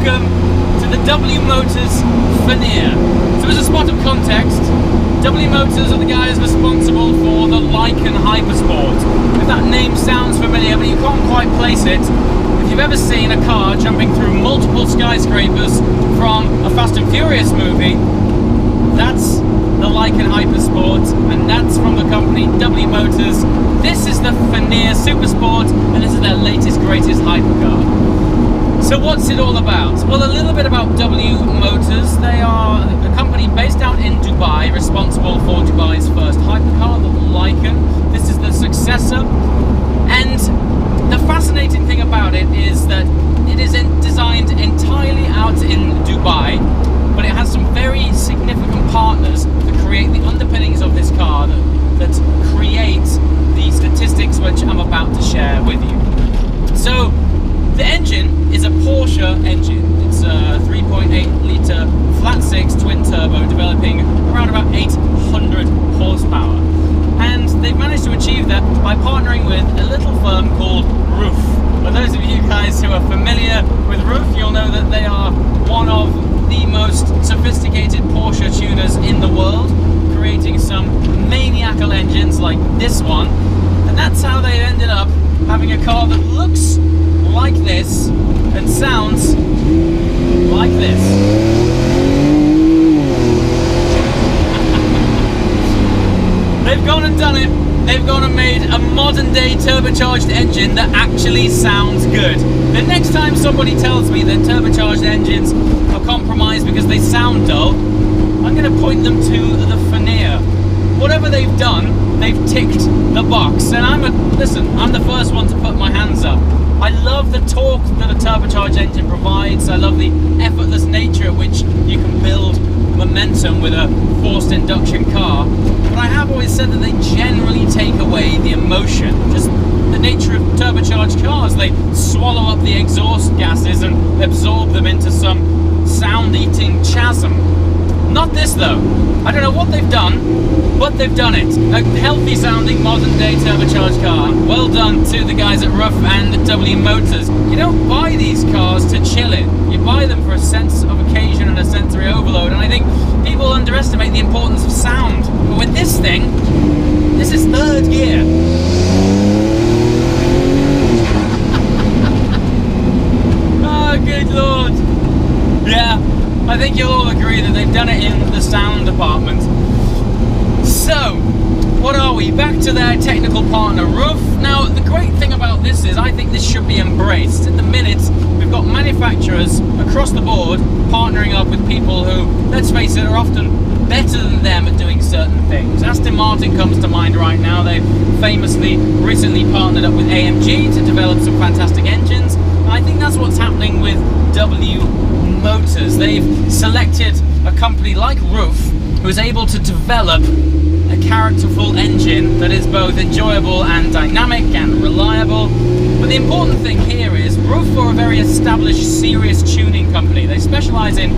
welcome to the W Motors Fenyr. So as a spot of context, W Motors are the guys responsible for the Lykan Hypersport. If that name sounds familiar, but you can't quite place it, if you've ever seen a car jumping through multiple skyscrapers from a Fast and Furious movie, that's the Lykan Hypersport, and that's from the company W Motors. This is the Fenyr Supersport, and this is their latest, greatest hypercar. So what's it all about? Well, a little bit about W Motors. They are a company based out in Dubai, responsible for Dubai's first hypercar, the Lykan. This is the Successor. And the fascinating thing about it is that it is designed entirely out in Dubai, but it has some very significant partners that create the underpinnings of this car that create the statistics which I'm about to share with you. So, the engine is a Porsche engine. It's a 3.8 litre flat six twin turbo developing around about 800 horsepower. And they've managed to achieve that by partnering with a little firm called Roof. For those of you guys who are familiar with Roof, you'll know that they are one of the most sophisticated Porsche tuners in the world, creating some maniacal engines like this one. And that's how they ended up having a car that looks like this and sounds like this. They've gone and done it. They've gone and made a modern day turbocharged engine that actually sounds good. The next time somebody tells me that turbocharged engines are compromised because they sound dull, I'm going to point them to the Fenyr. Whatever they've done, they've ticked the box. And I'm the first one to put my hands up. I love the torque that a turbocharged engine provides. I love the effortless nature at which you can build momentum with a forced induction car. But I have always said that they generally take away the emotion. Just the nature of turbocharged cars. They swallow up the exhaust gases and absorb them into some sound-eating chasm. Not this though. I don't know what they've done, but they've done it. A healthy sounding modern day turbocharged car. Well done to the guys at Roof and W Motors. You don't buy these cars to chill in. You buy them for a sense of occasion and a sensory overload. And I think people underestimate the importance of sound. But with this thing, this is third gear. Oh, good lord. Yeah. I think you'll all agree that they've done it in the sound department. So, what are we? Back to their technical partner, Roof. Now, the great thing about this is I think this should be embraced. At the minute, we've got manufacturers across the board partnering up with people who, let's face it, are often better than them at doing certain things. Aston Martin comes to mind right now. They've famously recently partnered up with AMG to develop some fantastic engines. And I think that's what's happening with W Motors. They've selected a company like Roof who is able to develop a characterful engine that is both enjoyable and dynamic and reliable. But the important thing here is Roof are a very established, serious tuning company. They specialize in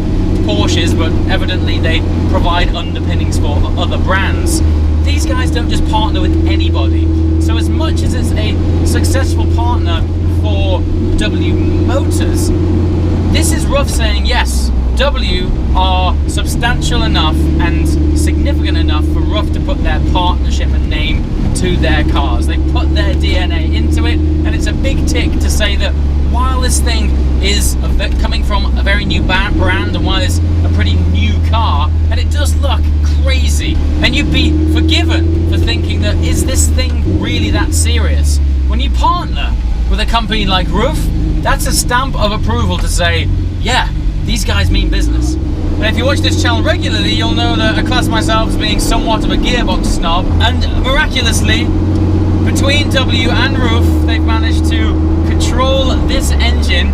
Porsches, but evidently they provide underpinnings for other brands. These guys don't just partner with anybody. So as much as it's a successful partner for W Motors, this is Roof saying, yes, W are substantial enough and significant enough for Roof to put their partnership and name to their cars. They put their DNA into it, and it's a big tick to say that while this thing is coming from a very new brand, and while it's a pretty new car, and it does look crazy, and you'd be forgiven for thinking that, is this thing really that serious? When you partner with a company like Roof, that's a stamp of approval to say, yeah, these guys mean business. And if you watch this channel regularly, you'll know that I class myself as being somewhat of a gearbox snob, and miraculously, between W and Roof, they've managed to control this engine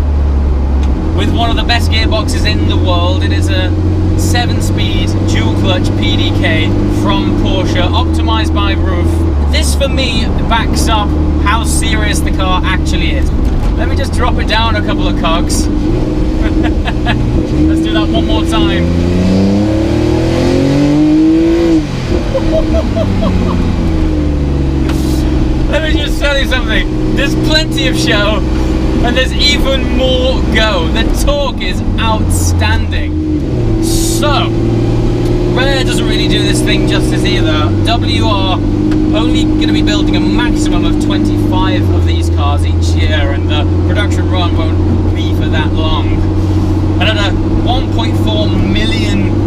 with one of the best gearboxes in the world. It is a 7-speed dual-clutch PDK from Porsche, optimized by Roof. This, for me, backs up how serious the car actually is. Let me just drop it down a couple of cogs. Let's do that one more time. Let me just tell you something. There's plenty of show And there's even more go. The torque is outstanding. So, Rare doesn't really do this thing justice either. W are only going to be building a maximum of 25 of these cars each year, and the production run won't be for that long. And at a £1.4 million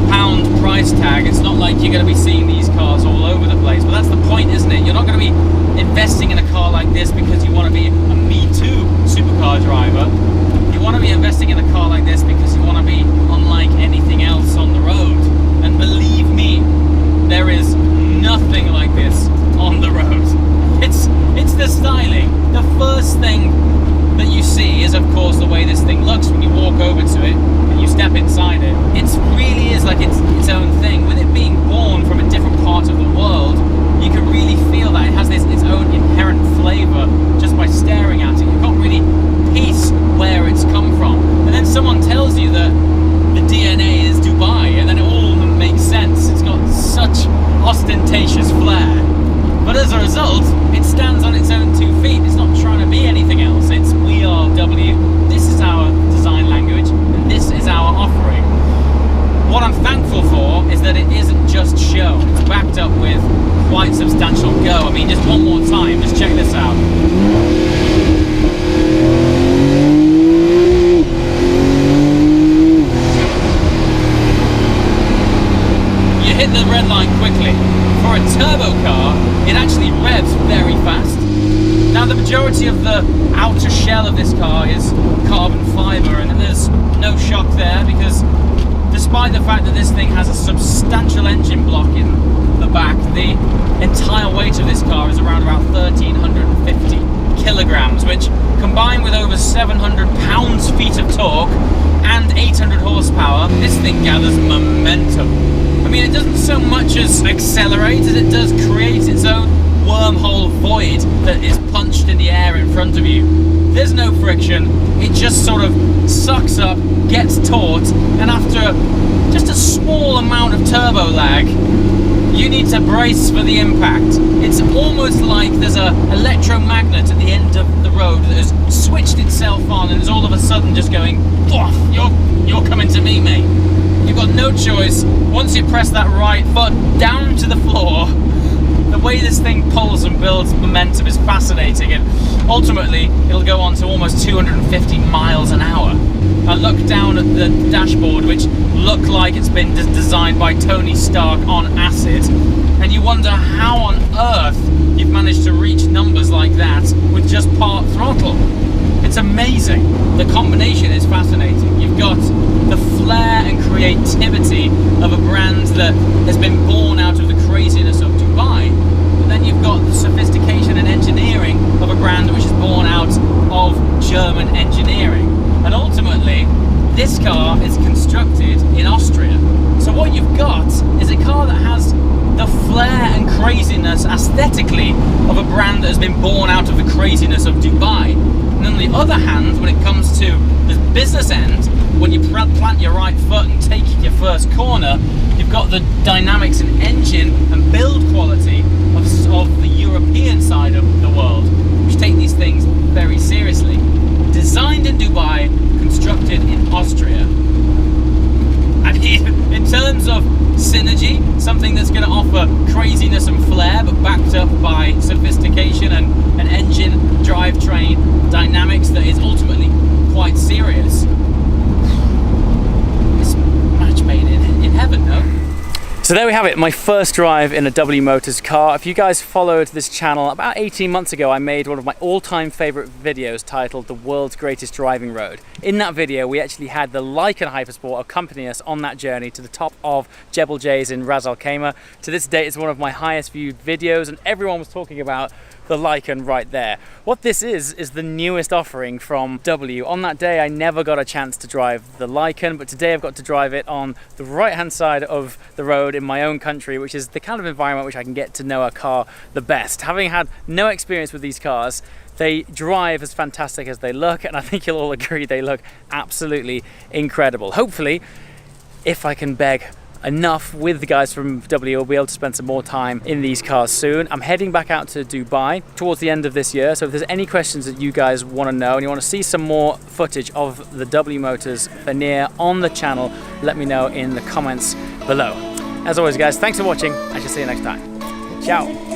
price tag, it's not like you're going to be seeing these cars all over the place. But that's the point, isn't it? You're not going to be investing in a car like this because you want to be a Me Too supercar driver. You want to be investing in a car like this because you want to be unlike anything else on the road. And believe me, there is nothing like this on the road. It's the styling. The first thing that you see is, of course, the way this thing looks when you walk over to it and you step inside it. It really is like its own thing. With it being born from a different part of the world, you can really feel that it has its own inherent flavour just by staring at it. You can't really piece where it's come from. And then someone tells you that the DNA is Dubai, and then it all makes sense. It's got such ostentatious flair. But as a result, it stands on its own 2 feet. It's not trying to be anything else. It's we are W. This is our design language, and this is our offering. What I'm thankful for is that it isn't just show. It's backed up with quite substantial go. I mean, just one more time, just check this out. You hit the red line quickly. For a turbo car, it actually revs very fast. Now, the majority of the outer shell of this car is carbon fiber, and there's no shock there because despite the fact that this thing has a substantial engine block in the back, the entire weight of this car is around about 1,350 kilograms, which combined with over 700 pounds-feet of torque and 800 horsepower, this thing gathers momentum. I mean, it doesn't so much as accelerate as it does create its own wormhole void that is punched in the air in front of you. There's no friction, it just sort of sucks up, gets taut, and after just a small amount of turbo lag, you need to brace for the impact. It's almost like there's an electromagnet at the end of the road that has switched itself on and is all of a sudden just going, you're coming to me, mate. You've got no choice. Once you press that right foot down to the floor, the way this thing pulls and builds momentum is fascinating, and ultimately it'll go on to almost 250 miles an hour. I look down at the dashboard, which looked like it's been designed by Tony Stark on acid, and you wonder how on earth you've managed to reach numbers like that with just part throttle. It's amazing. The combination is fascinating. You've got the flair and creativity of a brand that has been born out of the craziness of Dubai, but then you've got the sophistication and engineering of a brand which is born out of German engineering. And ultimately, this car is constructed in Austria. So what you've got is a car that has the flair and craziness aesthetically of a brand that has been born out of the craziness of Dubai. And on the other hand, when it comes to the business end, when you plant your right foot and take your first corner, you've got the dynamics and engine and build quality of the European side of the world, which take these things very seriously. Designed in Dubai, constructed in Austria. And in terms of synergy, something that's going to offer craziness and flair, but backed up by sophistication and an engine drivetrain dynamics that is ultimately quite serious. It's a match made in heaven, no? So there we have it, my first drive in a W Motors car. If you guys followed this channel, about 18 months ago I made one of my all-time favourite videos titled The World's Greatest Driving Road. In that video we actually had the Lykan Hypersport accompany us on that journey to the top of Jebel Jays in Ras Al Khaimah. To this day it's one of my highest viewed videos, and everyone was talking about the Lykan right there. What this is the newest offering from W. On that day I never got a chance to drive the Lykan, but today I've got to drive it on the right hand side of the road in my own country, which is the kind of environment which I can get to know a car the best. Having had no experience with these cars, they drive as fantastic as they look, and I think you'll all agree they look absolutely incredible. Hopefully, if I can beg enough with the guys from W. We'll be able to spend some more time in these cars soon. I'm heading back out to Dubai towards the end of this year, so if there's any questions that you guys want to know and you want to see some more footage of the W Motors Fenyr on the channel, let me know in the comments below. As always guys, thanks for watching. I shall see you next time. Ciao.